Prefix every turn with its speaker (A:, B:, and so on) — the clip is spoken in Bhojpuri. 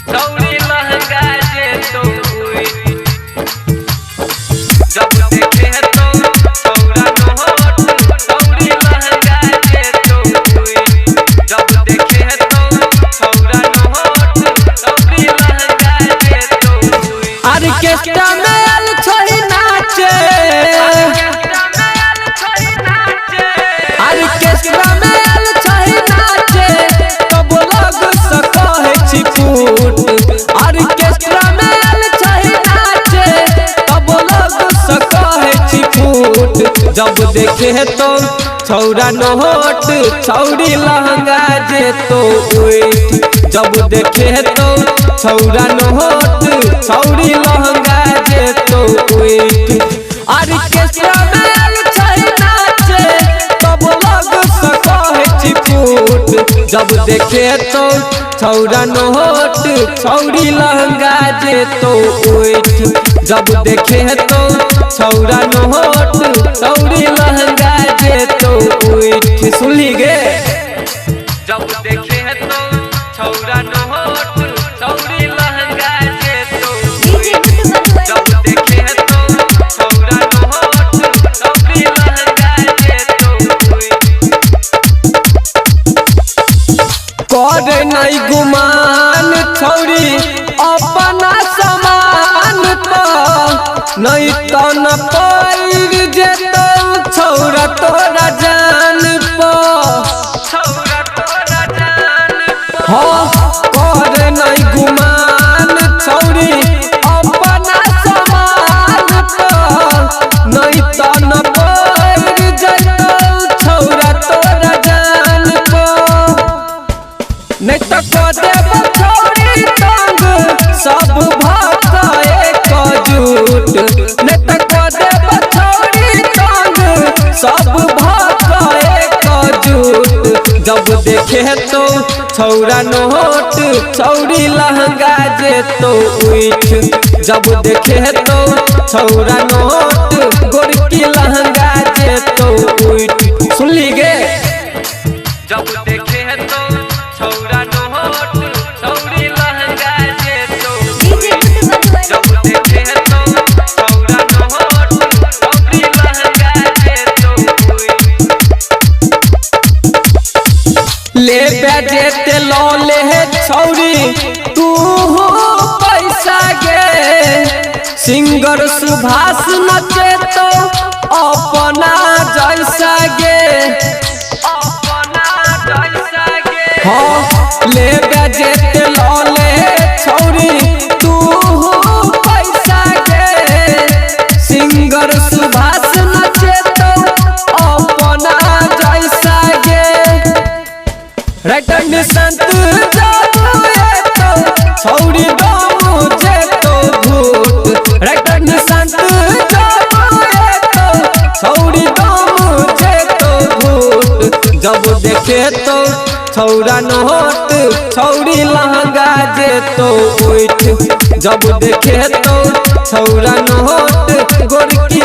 A: छौरी लहंगा जे तो जब देखे तो छौरा नोट छौरी लहंगा जे तो जब देखे तो छौरा नोट छौरी लहंगा जे तो
B: ऑर्केस्ट्रा में आल छोड़ी नाचे ऑर्केस्ट्रा में आल छोड़ी नाचे तब लग सके छी फूट ऑर्केस्ट्रा में आल छोड़ी नाचे तब लग सके छी फूट जब देखे तो छौरा नोट छौरी लहंगा जे तो जब देखे तो छौरा नोट छौरी लहंगा जे तो ऑर्केस्ट्रा में आल छोड़ी नाचे तब लग सके छी फूट जब देखे तो छौरा नोट छौरी लहंगा जे तो जब देखे तो छौरा नोट छौरी लहंगा जे तो सुनली गे
A: जब देखे तो छौरा नोट छौरी लहंगा जे तो जब देखे तो छौरा नोट छौरी लहंगा जे तो
B: करे नहीं गुमान छौरी अपना समान पर नहीं तो न पैर जेतो छौरा तोरा जान पर
A: छौरा तोरा जान
B: हाँ करे नहीं गुमान छौरी अपना समान पर नहीं तो न पैर जेतो छौरा तोरा जान पर नहीं तो कदे छौरी तंग सब भाषा एक जुट नहीं तो कदे छौरी तंग सब भाषा एक जुट जब देखे तो छौरा नोट छौरी लहंगा जे तो जब देखे तो छौरा नोट गोरकी लहंगा जे तो सुनली गे
A: जब देखे तो छौरा नोट छौरी लहंगा जे तो जब देखे तो छौरा नोट छौरी लहंगा जे तो
B: ले बेजेते लो ले छौरी तू पैसा गे सिंगर सुभाष नचे तो अपना जैसा गे
A: अपना जैसा गे
B: हाँ ले बेजेते लो ले छौरी तू पैसा गे सिंगर सुभाष नचे तो अपना जैसा गे राइटर निशांत जादू तो छौरी दम जे तो भूत राइटर निशांत जादू तो छौरी दम जे तो भूत जब देखे तो छौरा नोट छौरी लहंगा जे तो जब देखे तो छौरा नोट गोरकी